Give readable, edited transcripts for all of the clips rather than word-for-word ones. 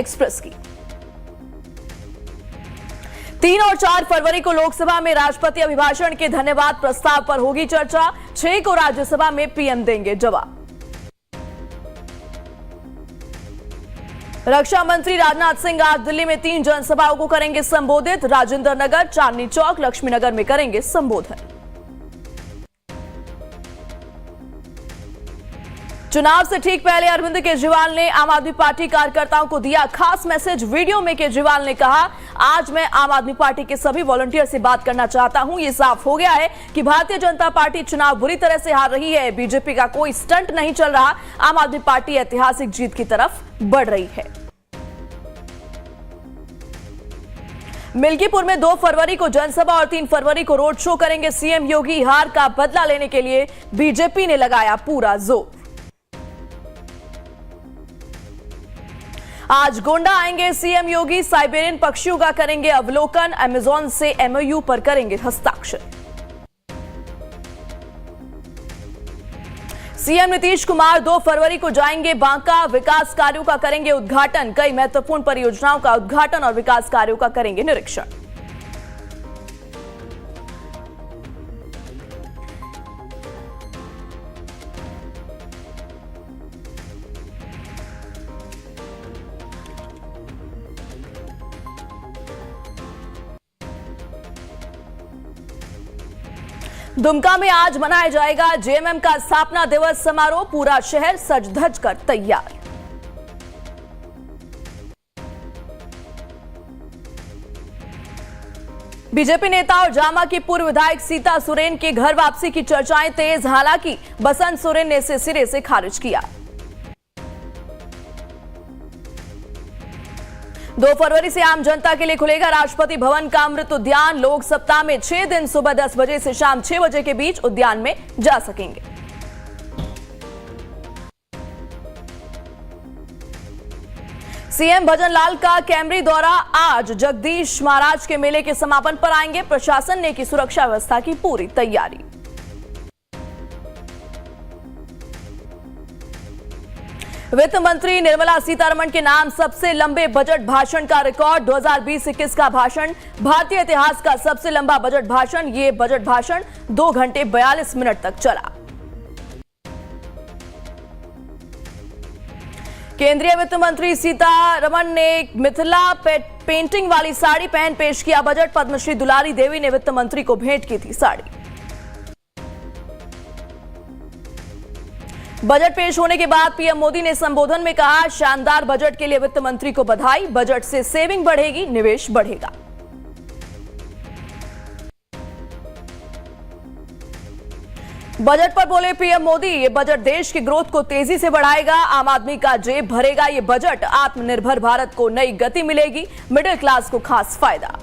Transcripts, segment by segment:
Express की। 3 और 4 फरवरी को लोकसभा में राष्ट्रपति अभिभाषण के धन्यवाद प्रस्ताव पर होगी चर्चा। 6 को राज्यसभा में पीएम देंगे जवाब। रक्षा मंत्री राजनाथ सिंह आज दिल्ली में 3 जनसभाओं को करेंगे संबोधित। राजेंद्र नगर, चांदनी चौक, लक्ष्मीनगर में करेंगे संबोधन। चुनाव से ठीक पहले अरविंद केजरीवाल ने आम आदमी पार्टी कार्यकर्ताओं को दिया खास मैसेज। वीडियो में केजरीवाल ने कहा, आज मैं आम आदमी पार्टी के सभी वॉलंटियर से बात करना चाहता हूं। ये साफ हो गया है कि भारतीय जनता पार्टी चुनाव बुरी तरह से हार रही है। बीजेपी का कोई स्टंट नहीं चल रहा। आम आदमी पार्टी ऐतिहासिक जीत की तरफ बढ़ रही है। मिल्कीपुर में 2 फरवरी को जनसभा और 3 फरवरी को रोड शो करेंगे सीएम योगी। हार का बदला लेने के लिए बीजेपी ने लगाया पूरा जोर। आज गोंडा आएंगे सीएम योगी। साइबेरियन पक्षियों का करेंगे अवलोकन। अमेजॉन से एमओयू पर करेंगे हस्ताक्षर। सीएम नीतीश कुमार 2 फरवरी को जाएंगे बांका। विकास कार्यों का करेंगे उद्घाटन। कई महत्वपूर्ण परियोजनाओं का उद्घाटन और विकास कार्यों का करेंगे निरीक्षण। दुमका में आज मनाया जाएगा जेएमएम का स्थापना दिवस समारोह। पूरा शहर सज धज कर तैयार। बीजेपी नेता और जामा की पूर्व विधायक सीता सोरेन के घर वापसी की चर्चाएं तेज। हालांकि बसंत सोरेन ने इसे सिरे से खारिज किया। 2 फरवरी से आम जनता के लिए खुलेगा राष्ट्रपति भवन का अमृत उद्यान। लोग सप्ताह में 6 दिन सुबह 10 बजे से शाम 6 बजे के बीच उद्यान में जा सकेंगे। सीएम भजनलाल का कैमरी दौरा आज। जगदीश महाराज के मेले के समापन पर आएंगे। प्रशासन ने की सुरक्षा व्यवस्था की पूरी तैयारी। वित्त मंत्री निर्मला सीतारमण के नाम सबसे लंबे बजट भाषण का रिकॉर्ड। 2020-21 का भाषण भारतीय इतिहास का सबसे लंबा बजट भाषण। ये बजट भाषण 2 घंटे 42 मिनट तक चला। केंद्रीय वित्त मंत्री सीतारमण ने मिथिला पेंटिंग वाली साड़ी पहन पेश किया बजट। पद्मश्री दुलारी देवी ने वित्त मंत्री को भेंट की थी साड़ी। बजट पेश होने के बाद पीएम मोदी ने संबोधन में कहा, शानदार बजट के लिए वित्त मंत्री को बधाई। बजट से सेविंग बढ़ेगी, निवेश बढ़ेगा। बजट पर बोले पीएम मोदी, ये बजट देश की ग्रोथ को तेजी से बढ़ाएगा, आम आदमी का जेब भरेगा। ये बजट आत्मनिर्भर भारत को नई गति मिलेगी, मिडिल क्लास को खास फायदा।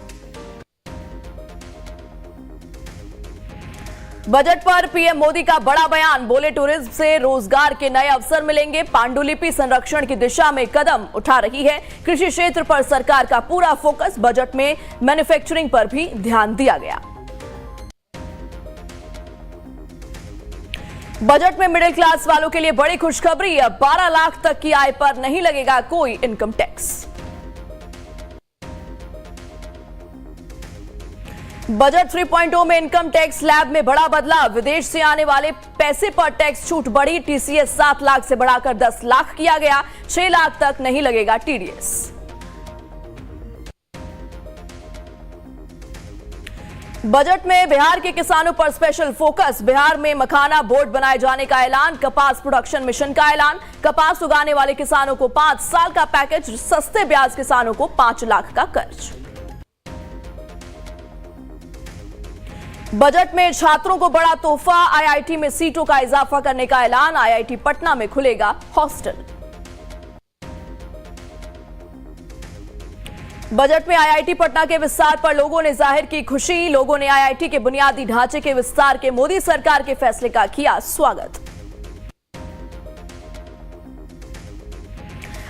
बजट पर पीएम मोदी का बड़ा बयान। बोले, टूरिज्म से रोजगार के नए अवसर मिलेंगे। पांडुलिपि संरक्षण की दिशा में कदम उठा रही है। कृषि क्षेत्र पर सरकार का पूरा फोकस। बजट में मैन्युफैक्चरिंग पर भी ध्यान दिया गया। बजट में मिडिल क्लास वालों के लिए बड़ी खुशखबरी। अब 12 लाख तक की आय पर नहीं लगेगा कोई इनकम टैक्स। बजट 3.0 में इनकम टैक्स स्लैब में बड़ा बदलाव। विदेश से आने वाले पैसे पर टैक्स छूट बढ़ी। टीसीएस 7 लाख से बढ़ाकर 10 लाख किया गया। 6 लाख तक नहीं लगेगा टीडीएस। बजट में बिहार के किसानों पर स्पेशल फोकस। बिहार में मखाना बोर्ड बनाए जाने का ऐलान। कपास प्रोडक्शन मिशन का ऐलान। कपास उगाने वाले किसानों को 5 साल का पैकेज। सस्ते ब्याज किसानों को 5 लाख का कर्ज। बजट में छात्रों को बड़ा तोहफा। आईआईटी में सीटों का इजाफा करने का ऐलान। आईआईटी पटना में खुलेगा हॉस्टल। बजट में आईआईटी पटना के विस्तार पर लोगों ने जाहिर की खुशी। लोगों ने आईआईटी के बुनियादी ढांचे के विस्तार के मोदी सरकार के फैसले का किया स्वागत।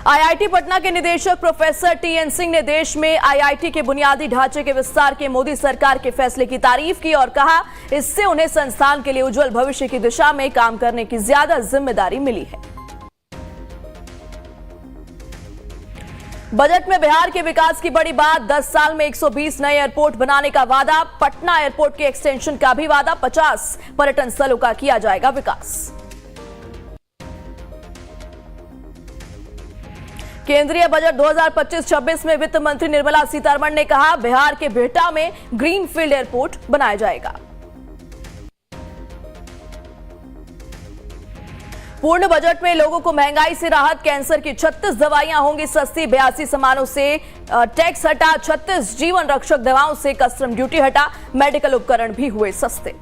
आईआईटी पटना के निदेशक प्रोफेसर टीएन सिंह ने देश में आईआईटी के बुनियादी ढांचे के विस्तार के मोदी सरकार के फैसले की तारीफ की और कहा, इससे उन्हें संस्थान के लिए उज्जवल भविष्य की दिशा में काम करने की ज्यादा जिम्मेदारी मिली है। बजट में बिहार के विकास की बड़ी बात, 10 साल में 120 नए एयरपोर्ट बनाने का वादा, पटना एयरपोर्ट के एक्सटेंशन का भी वादा, 50 पर्यटन स्थलों का किया जाएगा विकास। केंद्रीय बजट 2025-26 में वित्त मंत्री निर्मला सीतारमण ने कहा, बिहार के बिहटा में ग्रीनफील्ड एयरपोर्ट बनाया जाएगा। पूर्ण बजट में लोगों को महंगाई से राहत, कैंसर की 36 दवाइयां होंगी सस्ती, 82 सामानों से टैक्स हटा, 36 जीवन रक्षक दवाओं से कस्टम ड्यूटी हटा, मेडिकल उपकरण भी हुए सस्ते।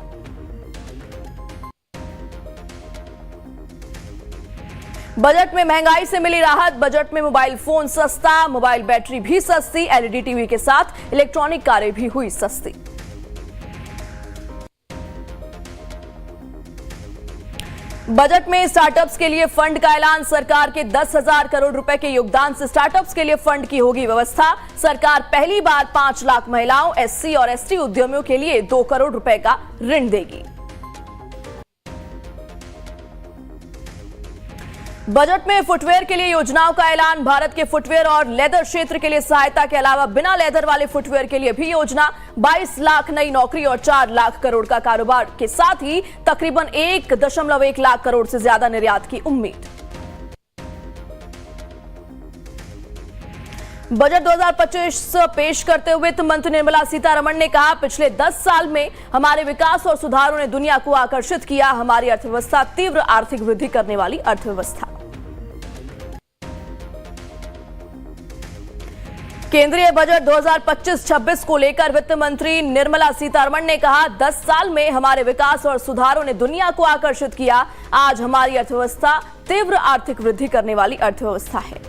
बजट में महंगाई से मिली राहत, बजट में मोबाइल फोन सस्ता, मोबाइल बैटरी भी सस्ती, एलईडी टीवी के साथ इलेक्ट्रॉनिक कारें भी हुई सस्ती। बजट में स्टार्टअप्स के लिए फंड का ऐलान, सरकार के 10,000 करोड़ रुपए के योगदान से स्टार्टअप्स के लिए फंड की होगी व्यवस्था। सरकार पहली बार 5 लाख महिलाओं, एससी और एसटी उद्यमियों के लिए 2 करोड़ रुपए का ऋण देगी। बजट में फुटवेयर के लिए योजनाओं का ऐलान, भारत के फुटवेयर और लेदर क्षेत्र के लिए सहायता के अलावा बिना लेदर वाले फुटवेयर के लिए भी योजना, 22 लाख नई नौकरी और 4 लाख करोड़ का कारोबार के साथ ही तकरीबन 1.1 लाख करोड़ से ज्यादा निर्यात की उम्मीद। बजट 2025 पेश करते हुए वित्त मंत्री निर्मला सीतारमण ने कहा, पिछले 10 साल में हमारे विकास और सुधारों ने दुनिया को आकर्षित किया, हमारी अर्थव्यवस्था तीव्र आर्थिक वृद्धि करने वाली अर्थव्यवस्था। केंद्रीय बजट 2025-26 को लेकर वित्त मंत्री निर्मला सीतारमण ने कहा, 10 साल में हमारे विकास और सुधारों ने दुनिया को आकर्षित किया, आज हमारी अर्थव्यवस्था तीव्र आर्थिक वृद्धि करने वाली अर्थव्यवस्था है।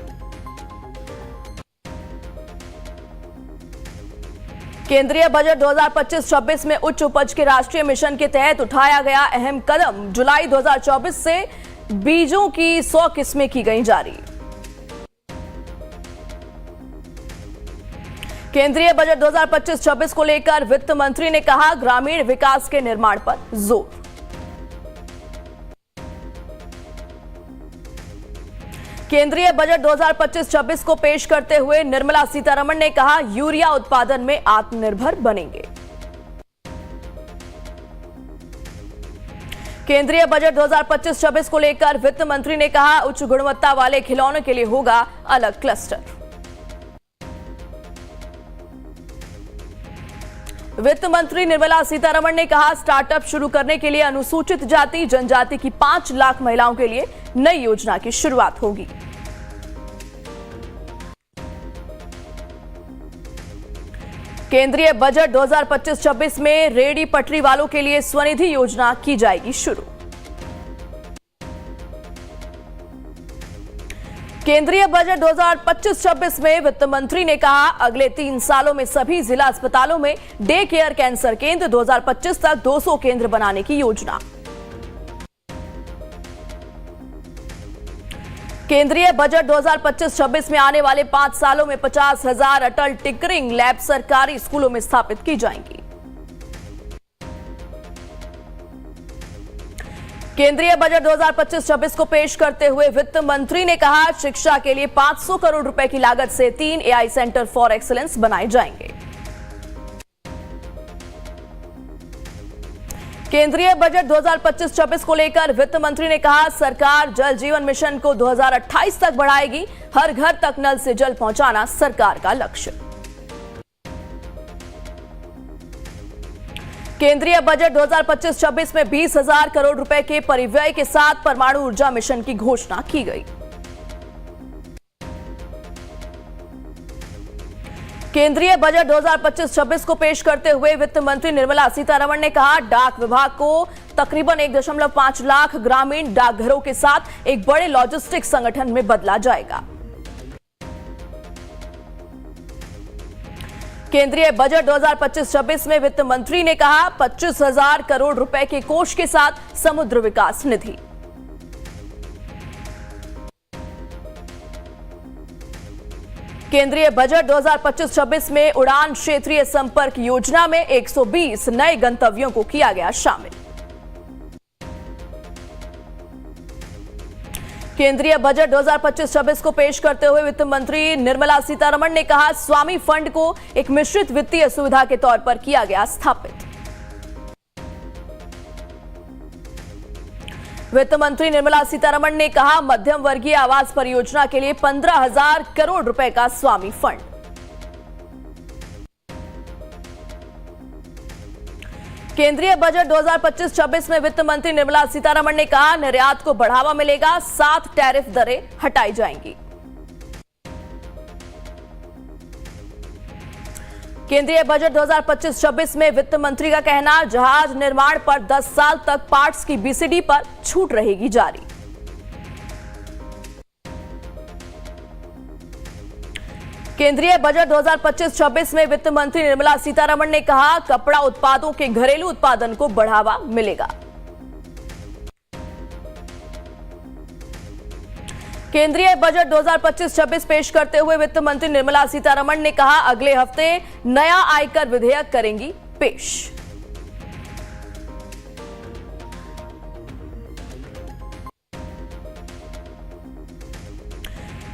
केंद्रीय बजट 2025-26 में उच्च उपज के राष्ट्रीय मिशन के तहत उठाया गया अहम कदम, जुलाई 2024 से बीजों की 100 किस्में की गई जारी। केंद्रीय बजट 2025-26 को लेकर वित्त मंत्री ने कहा, ग्रामीण विकास के निर्माण पर जोर। केंद्रीय बजट 2025-26 को पेश करते हुए निर्मला सीतारमण ने कहा, यूरिया उत्पादन में आत्मनिर्भर बनेंगे। केंद्रीय बजट 2025-26 को लेकर वित्त मंत्री ने कहा, उच्च गुणवत्ता वाले खिलौनों के लिए होगा अलग क्लस्टर। वित्त मंत्री निर्मला सीतारमण ने कहा, स्टार्टअप शुरू करने के लिए अनुसूचित जाति जनजाति की 5 लाख महिलाओं के लिए नई योजना की शुरुआत होगी। केंद्रीय बजट 2025-26 में रेहड़ी पटरी वालों के लिए स्वनिधि योजना की जाएगी शुरू। केंद्रीय बजट 2025-26 में वित्त मंत्री ने कहा, अगले 3 सालों में सभी जिला अस्पतालों में डे केयर कैंसर केंद्र, 2025 तक 200 केंद्र बनाने की योजना। केंद्रीय बजट 2025-26 में आने वाले 5 सालों में 50,000 अटल टिंकरिंग लैब सरकारी स्कूलों में स्थापित की जाएंगी। केंद्रीय बजट 2025-26 को पेश करते हुए वित्त मंत्री ने कहा, शिक्षा के लिए 500 करोड़ रुपए की लागत से 3 एआई सेंटर फॉर एक्सीलेंस बनाए जाएंगे। केंद्रीय बजट 2025-26 को लेकर वित्त मंत्री ने कहा, सरकार जल जीवन मिशन को 2028 तक बढ़ाएगी, हर घर तक नल से जल पहुंचाना सरकार का लक्ष्य। केंद्रीय बजट 2025-26 में 20,000 करोड़ रुपए के परिव्यय के साथ परमाणु ऊर्जा मिशन की घोषणा की गई। केंद्रीय बजट 2025-26 को पेश करते हुए वित्त मंत्री निर्मला सीतारमण ने कहा, डाक विभाग को तकरीबन 1.5 लाख ग्रामीण डाकघरों के साथ एक बड़े लॉजिस्टिक्स संगठन में बदला जाएगा। केंद्रीय बजट 2025-26 में वित्त मंत्री ने कहा, 25,000 करोड़ रुपए के कोष के साथ समुद्र विकास निधि। केंद्रीय बजट 2025-26 में उड़ान क्षेत्रीय संपर्क योजना में 120 नए गंतव्यों को किया गया शामिल। केंद्रीय बजट 2025-26 को पेश करते हुए वित्त मंत्री निर्मला सीतारमण ने कहा, स्वामी फंड को एक मिश्रित वित्तीय सुविधा के तौर पर किया गया स्थापित। वित्त मंत्री निर्मला सीतारमण ने कहा, मध्यम वर्गीय आवास परियोजना के लिए 15,000 करोड़ रुपए का स्वामी फंड। केंद्रीय बजट 2025-26 में वित्त मंत्री निर्मला सीतारमण ने कहा, निर्यात को बढ़ावा मिलेगा, 7 टैरिफ दरें हटाई जाएंगी। केंद्रीय बजट 2025-26 में वित्त मंत्री का कहना, जहाज निर्माण पर 10 साल तक पार्ट्स की बीसीडी पर छूट रहेगी जारी। केंद्रीय बजट 2025-26 में वित्त मंत्री निर्मला सीतारमण ने कहा, कपड़ा उत्पादों के घरेलू उत्पादन को बढ़ावा मिलेगा। केंद्रीय बजट 2025-26 पेश करते हुए वित्त मंत्री निर्मला सीतारमण ने कहा, अगले हफ्ते नया आयकर विधेयक करेंगी पेश।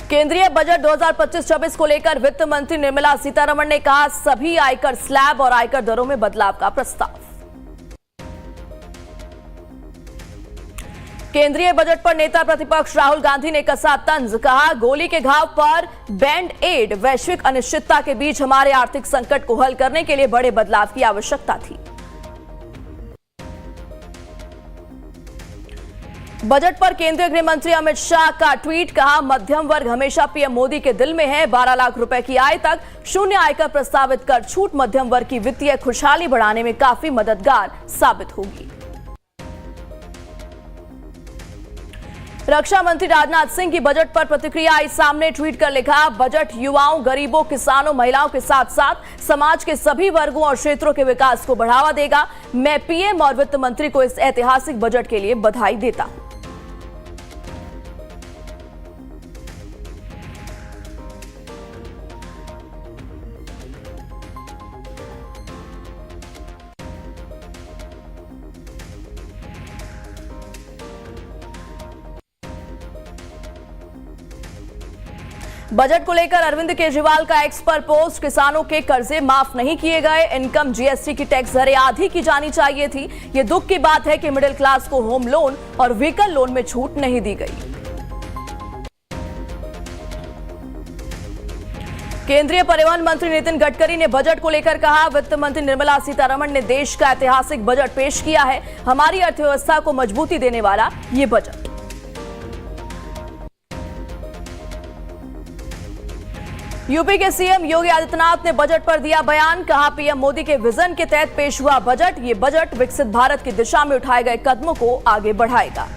केंद्रीय बजट 2025-26 को लेकर वित्त मंत्री निर्मला सीतारमण ने कहा, सभी आयकर स्लैब और आयकर दरों में बदलाव का प्रस्ताव। केंद्रीय बजट पर नेता प्रतिपक्ष राहुल गांधी ने कसा तंज, कहा, गोली के घाव पर बैंड एड, वैश्विक अनिश्चितता के बीच हमारे आर्थिक संकट को हल करने के लिए बड़े बदलाव की आवश्यकता थी। बजट पर केंद्रीय गृह मंत्री अमित शाह का ट्वीट, कहा, मध्यम वर्ग हमेशा पीएम मोदी के दिल में है, 12 लाख रुपए की आय तक शून्य आयकर प्रस्तावित कर छूट मध्यम वर्ग की वित्तीय खुशहाली बढ़ाने में काफी मददगार साबित होगी। रक्षा मंत्री राजनाथ सिंह की बजट पर प्रतिक्रिया आई सामने, ट्वीट कर लिखा, बजट युवाओं, गरीबों, किसानों, महिलाओं के साथ साथ समाज के सभी वर्गों और क्षेत्रों के विकास को बढ़ावा देगा। मैं पीएम और वित्त मंत्री को इस ऐतिहासिक बजट के लिए बधाई देता हूं। बजट को लेकर अरविंद केजरीवाल का एक्स पर पोस्ट, किसानों के कर्जे माफ नहीं किए गए, इनकम जीएसटी की टैक्स दरें आधी की जानी चाहिए थी। ये दुख की बात है कि मिडिल क्लास को होम लोन और व्हीकल लोन में छूट नहीं दी गई। केंद्रीय परिवहन मंत्री नितिन गडकरी ने बजट को लेकर कहा, वित्त मंत्री निर्मला सीतारमण ने देश का ऐतिहासिक बजट पेश किया है, हमारी अर्थव्यवस्था को मजबूती देने वाला ये बजट। यूपी के सीएम योगी आदित्यनाथ ने बजट पर दिया बयान, कहा, पीएम मोदी के विजन के तहत पेश हुआ बजट, ये बजट विकसित भारत की दिशा में उठाए गए कदमों को आगे बढ़ाएगा।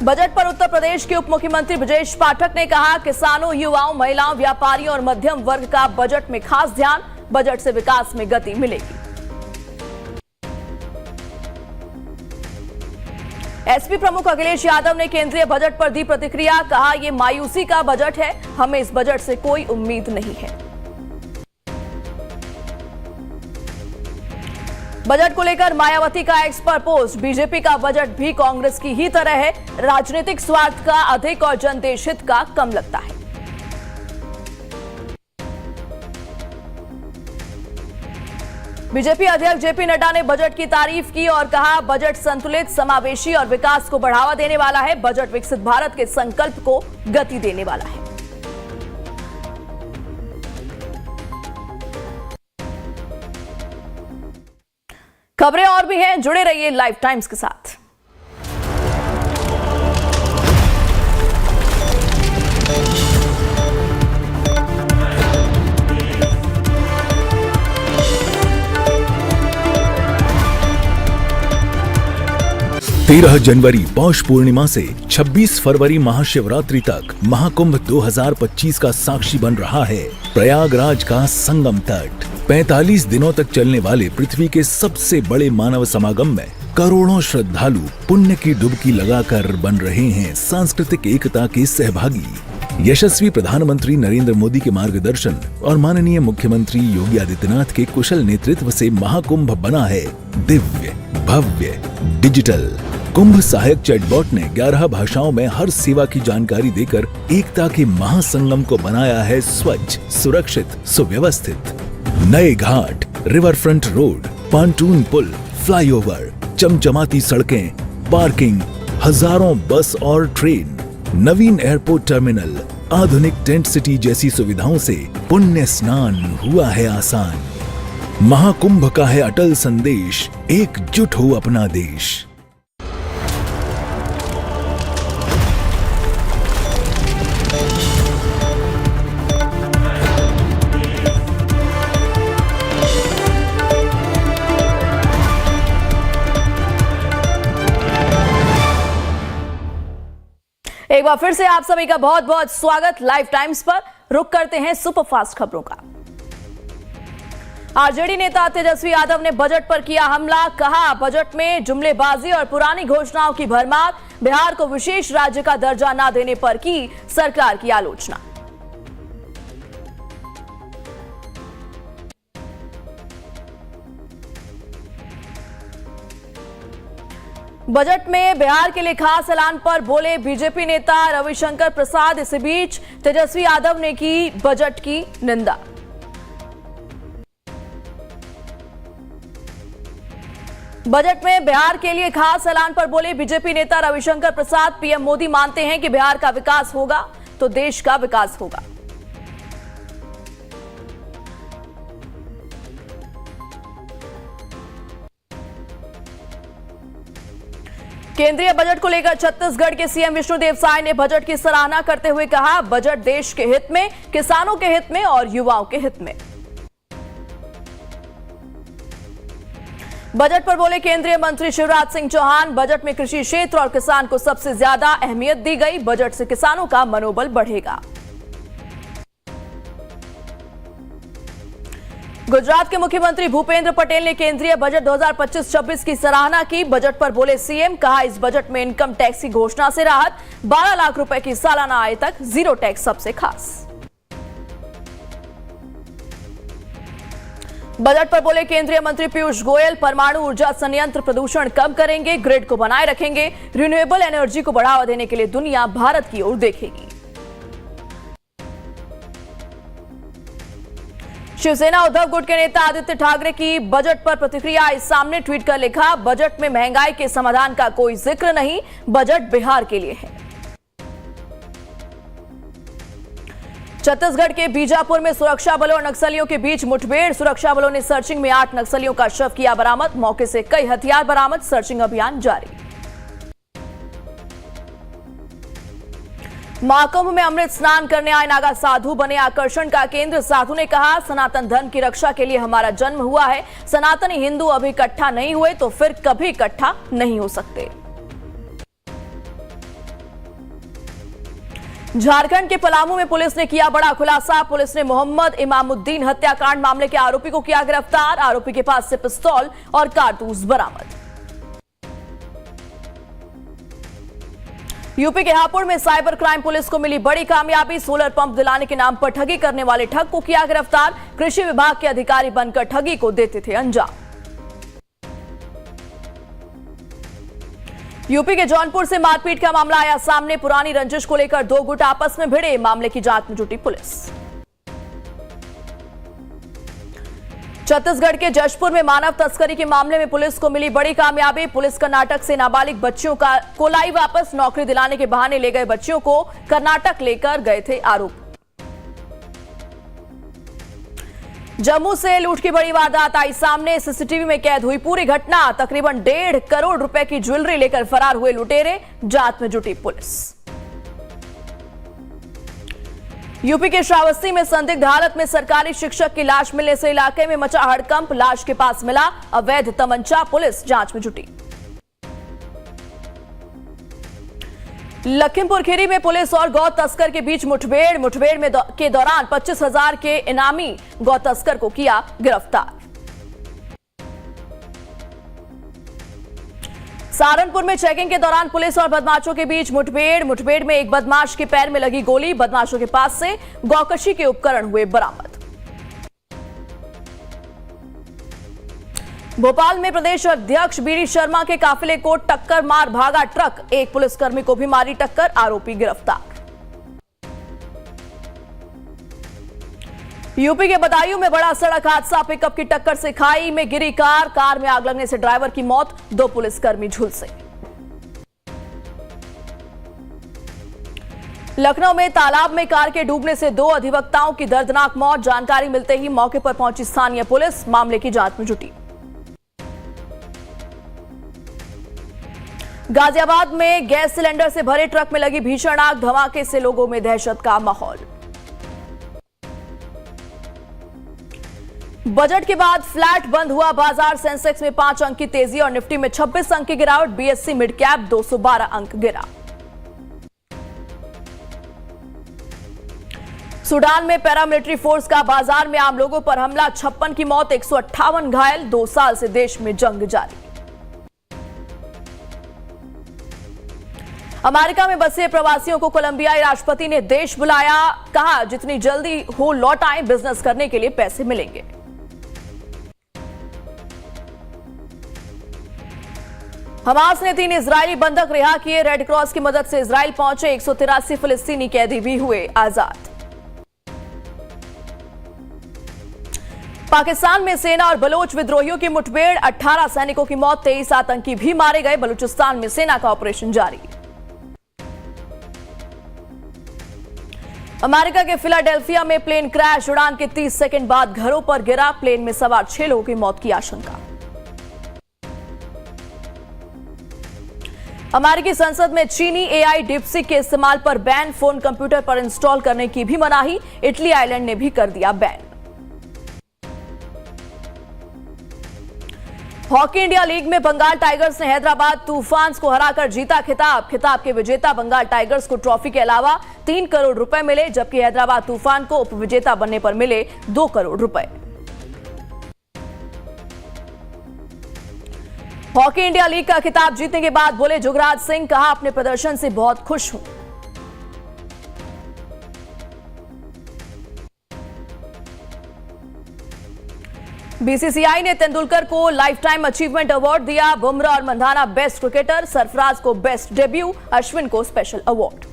बजट पर उत्तर प्रदेश के उप मुख्यमंत्री ब्रजेश पाठक ने कहा, किसानों, युवाओं, महिलाओं, व्यापारियों और मध्यम वर्ग का बजट में खास ध्यान, बजट से विकास में गति मिलेगी। एसपी प्रमुख अखिलेश यादव ने केंद्रीय बजट पर दी प्रतिक्रिया, कहा, यह मायूसी का बजट है, हमें इस बजट से कोई उम्मीद नहीं है। बजट को लेकर मायावती का एक्स पर पोस्ट, बीजेपी का बजट भी कांग्रेस की ही तरह है, राजनीतिक स्वार्थ का अधिक और जनदेश हित का कम लगता है। बीजेपी अध्यक्ष जेपी नड्डा ने बजट की तारीफ की और कहा, बजट संतुलित, समावेशी और विकास को बढ़ावा देने वाला है, बजट विकसित भारत के संकल्प को गति देने वाला है। खबरें और भी हैं, जुड़े रहिए लाइव टाइम्स के साथ। 13 जनवरी पौष पूर्णिमा से 26 फरवरी महाशिवरात्रि तक महाकुंभ 2025 का साक्षी बन रहा है प्रयागराज का संगम तट। 45 दिनों तक चलने वाले पृथ्वी के सबसे बड़े मानव समागम में करोड़ों श्रद्धालु पुण्य की डुबकी लगाकर बन रहे हैं सांस्कृतिक एकता के सहभागी। यशस्वी प्रधानमंत्री नरेंद्र मोदी के मार्गदर्शन और माननीय मुख्यमंत्री योगी आदित्यनाथ के कुशल नेतृत्व से महाकुंभ बना है दिव्य, भव्य, डिजिटल कुंभ सहायक चैटबॉट ने 11 भाषाओं में हर सेवा की जानकारी देकर एकता के महासंगम को बनाया है स्वच्छ, सुरक्षित, सुव्यवस्थित। नए घाट, रिवर फ्रंट रोड, पांटून पुल, फ्लाईओवर, चमचमाती सड़कें, पार्किंग, हजारों बस और ट्रेन, नवीन एयरपोर्ट टर्मिनल, आधुनिक टेंट सिटी जैसी सुविधाओं से पुण्य स्नान हुआ है आसान। महाकुंभ का है अटल संदेश, एकजुट हो अपना देश। एक बार फिर से आप सभी का बहुत बहुत स्वागत लाइव टाइम्स पर। रुक करते हैं सुपरफास्ट खबरों का। आरजेडी नेता तेजस्वी यादव ने बजट पर किया हमला। कहा, बजट में जुमलेबाजी और पुरानी घोषणाओं की भरमार। बिहार को विशेष राज्य का दर्जा न देने पर की सरकार की आलोचना। बजट में बिहार के लिए खास ऐलान पर बोले बीजेपी नेता रविशंकर प्रसाद। इसी बीच तेजस्वी यादव ने की बजट की निंदा। बजट में बिहार के लिए खास ऐलान पर बोले बीजेपी नेता रविशंकर प्रसाद। पीएम मोदी मानते हैं कि बिहार का विकास होगा तो देश का विकास होगा। केंद्रीय बजट को लेकर छत्तीसगढ़ के सीएम विष्णुदेव साय ने बजट की सराहना करते हुए कहा, बजट देश के हित में, किसानों के हित में और युवाओं के हित में। बजट पर बोले केंद्रीय मंत्री शिवराज सिंह चौहान। बजट में कृषि क्षेत्र और किसान को सबसे ज्यादा अहमियत दी गई। बजट से किसानों का मनोबल बढ़ेगा। गुजरात के मुख्यमंत्री भूपेंद्र पटेल ने केंद्रीय बजट 2025-26 की सराहना की। बजट पर बोले सीएम। कहा, इस बजट में इनकम टैक्स की घोषणा से राहत, 12 लाख रुपए की सालाना आय तक, जीरो टैक्स सबसे खास। बजट पर बोले केंद्रीय मंत्री पीयूष गोयल। परमाणु ऊर्जा संयंत्र प्रदूषण कम करेंगे, ग्रिड को बनाए रखेंगे। रिन्यूएबल एनर्जी को बढ़ावा देने के लिए दुनिया भारत की ओर देखेगी। शिवसेना उद्धव गुट के नेता आदित्य ठाकरे की बजट पर प्रतिक्रिया आई सामने। ट्वीट कर लिखा, बजट में महंगाई के समाधान का कोई जिक्र नहीं, बजट बिहार के लिए है। छत्तीसगढ़ के बीजापुर में सुरक्षा बलों और नक्सलियों के बीच मुठभेड़। सुरक्षा बलों ने सर्चिंग में 8 नक्सलियों का शव किया बरामद। मौके से कई हथियार बरामद। सर्चिंग अभियान जारी। महाकुंभ में अमृत स्नान करने आए नागा साधु बने आकर्षण का केंद्र। साधु ने कहा, सनातन धर्म की रक्षा के लिए हमारा जन्म हुआ है। सनातनी हिंदू अभी इकट्ठा नहीं हुए तो फिर कभी इकट्ठा नहीं हो सकते। झारखंड के पलामू में पुलिस ने किया बड़ा खुलासा। पुलिस ने मोहम्मद इमामुद्दीन हत्याकांड मामले के आरोपी को किया गिरफ्तार। आरोपी के पास से पिस्तौल और कारतूस बरामद। यूपी के हापुड़ में साइबर क्राइम पुलिस को मिली बड़ी कामयाबी। सोलर पंप दिलाने के नाम पर ठगी करने वाले ठग को किया गिरफ्तार। कृषि विभाग के अधिकारी बनकर ठगी को देते थे अंजाम। यूपी के जौनपुर से मारपीट का मामला आया सामने। पुरानी रंजिश को लेकर 2 गुट आपस में भिड़े। मामले की जांच में जुटी पुलिस। छत्तीसगढ़ के जशपुर में मानव तस्करी के मामले में पुलिस को मिली बड़ी कामयाबी। पुलिस कर्नाटक से नाबालिग बच्चियों को लाई वापस। नौकरी दिलाने के बहाने ले गए बच्चियों को कर्नाटक लेकर गए थे आरोपी। जम्मू से लूट की बड़ी वारदात आई सामने। सीसीटीवी में कैद हुई पूरी घटना। तकरीबन 1.5 करोड़ रुपए की ज्वेलरी लेकर फरार हुए लुटेरे। जांच में जुटी पुलिस। यूपी के श्रावस्ती में संदिग्ध हालत में सरकारी शिक्षक की लाश मिलने से इलाके में मचा हड़कंप। लाश के पास मिला अवैध तमंचा। पुलिस जांच में जुटी। लखीमपुर खीरी में पुलिस और गौ तस्कर के बीच मुठभेड़ के दौरान 25,000 के इनामी गौ तस्कर को किया गिरफ्तार। सहारनपुर में चेकिंग के दौरान पुलिस और बदमाशों के बीच मुठभेड़ में एक बदमाश के पैर में लगी गोली। बदमाशों के पास से गौकशी के उपकरण हुए बरामद। भोपाल में प्रदेश अध्यक्ष बीडी शर्मा के काफिले को टक्कर मार भागा ट्रक, एक पुलिसकर्मी को भी मारी टक्कर, आरोपी गिरफ्तार। यूपी के बदायूं में बड़ा सड़क हादसा, पिकअप की टक्कर से खाई में गिरी कार में आग लगने से ड्राइवर की मौत, 2 पुलिसकर्मी झुलसे। लखनऊ में तालाब में कार के डूबने से 2 अधिवक्ताओं की दर्दनाक मौत, जानकारी मिलते ही मौके पर पहुंची स्थानीय पुलिस, मामले की जांच में जुटी। गाजियाबाद में गैस सिलेंडर से भरे ट्रक में लगी भीषण आग, धमाके से लोगों में दहशत का माहौल। बजट के बाद फ्लैट बंद हुआ बाजार, सेंसेक्स में 5 अंक की तेजी और निफ्टी में 26 अंक की गिरावट, बीएसई मिड कैप 212 अंक गिरा। सूडान में पैरामिलिट्री फोर्स का बाजार में आम लोगों पर हमला, 56 की मौत, 158 घायल, 2 साल से देश में जंग जारी। अमेरिका में बसे प्रवासियों को कोलंबियाई राष्ट्रपति ने देश बुलाया, कहा जितनी जल्दी हो लौट आए, बिजनेस करने के लिए पैसे मिलेंगे। हमास ने 3 इजरायली बंधक रिहा किए, रेड क्रॉस की मदद से इजराइल पहुंचे, 183 फिलिस्तीनी कैदी भी हुए आजाद। पाकिस्तान में सेना और बलोच विद्रोहियों की मुठभेड़, 18 सैनिकों की मौत, 23 आतंकी भी मारे गए, बलूचिस्तान में सेना का ऑपरेशन जारी। अमेरिका के फिलाडेल्फिया में प्लेन क्रैश, उड़ान के 30 सेकंड बाद घरों पर गिरा, प्लेन में सवार 6 लोगों की मौत की आशंका। अमेरिकी संसद में चीनी एआई डिप्सिक के इस्तेमाल पर बैन, फोन कंप्यूटर पर इंस्टॉल करने की भी मनाही, इटली आइलैंड ने भी कर दिया बैन। हॉकी इंडिया लीग में बंगाल टाइगर्स ने हैदराबाद तूफान्स को हराकर जीता खिताब, खिताब के विजेता बंगाल टाइगर्स को ट्रॉफी के अलावा 3 करोड़ रुपए मिले, जबकि हैदराबाद तूफान को उपविजेता बनने पर मिले 2 करोड़ रुपए। हॉकी इंडिया लीग का खिताब जीतने के बाद बोले जुगराज सिंह, कहा अपने प्रदर्शन से बहुत खुश हूं। बीसीसीआई ने तेंदुलकर को लाइफ टाइम अचीवमेंट अवार्ड दिया, बुमराह और मंधाना बेस्ट क्रिकेटर, सरफराज को बेस्ट डेब्यू, अश्विन को स्पेशल अवार्ड।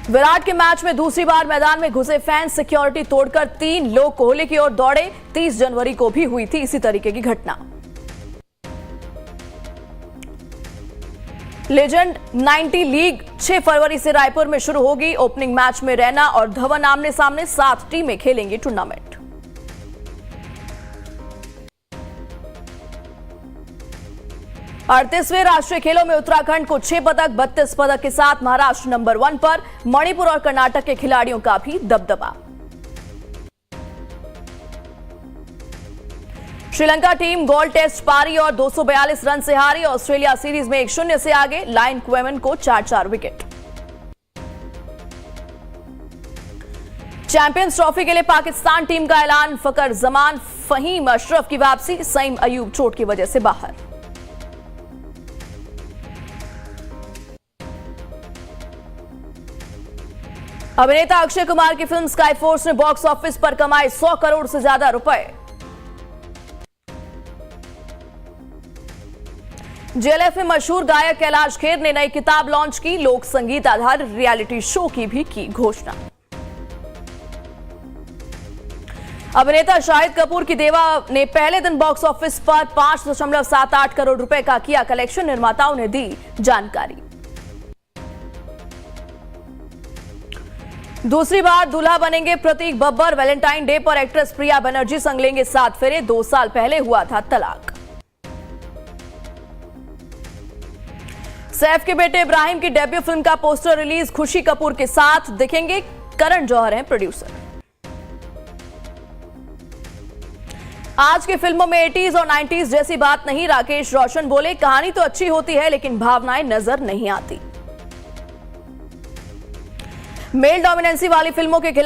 विराट के मैच में दूसरी बार मैदान में घुसे फैंस, सिक्योरिटी तोड़कर 3 लोग कोहली की ओर दौड़े, 30 जनवरी को भी हुई थी इसी तरीके की घटना। लेजेंड 90 लीग 6 फरवरी से रायपुर में शुरू होगी, ओपनिंग मैच में रैना और धवन आमने सामने, 7 टीमें खेलेंगी टूर्नामेंट। अड़तीसवें राष्ट्रीय खेलों में उत्तराखंड को 6 पदक, 32 पदक के साथ महाराष्ट्र नंबर 1 पर, मणिपुर और कर्नाटक के खिलाड़ियों का भी दबदबा। श्रीलंका टीम गोल्ड टेस्ट पारी और 242 रन से हारी, ऑस्ट्रेलिया सीरीज में 1-0 से आगे, लाइन क्वेमन को 4-4 विकेट। चैंपियंस ट्रॉफी के लिए पाकिस्तान टीम का ऐलान, फकर जमान, फहीम अशरफ की वापसी, सईम अयूब चोट की वजह से बाहर। अभिनेता अक्षय कुमार की फिल्म स्काई फोर्स ने बॉक्स ऑफिस पर कमाए 100 करोड़ से ज्यादा रुपए। जेएलएफ में मशहूर गायक कैलाश खेर ने नई किताब लॉन्च की, लोक संगीत आधारित रियलिटी शो की भी की घोषणा। अभिनेता शाहिद कपूर की देवा ने पहले दिन बॉक्स ऑफिस पर 5.78 करोड़ रुपए का किया कलेक्शन, निर्माताओं ने दी जानकारी। दूसरी बार दूल्हा बनेंगे प्रतीक बब्बर, वैलेंटाइन डे पर एक्ट्रेस प्रिया बनर्जी संग लेंगे 7 फेरे, 2 साल पहले हुआ था तलाक। सैफ के बेटे इब्राहिम की डेब्यू फिल्म का पोस्टर रिलीज, खुशी कपूर के साथ दिखेंगे, करण जौहर हैं प्रोड्यूसर। आज की फिल्मों में 80s और 90s जैसी बात नहीं, राकेश रोशन बोले कहानी तो अच्छी होती है लेकिन भावनाएं नजर नहीं आती। मेल डोमिनेंसी वाली फिल्मों के खिलाफ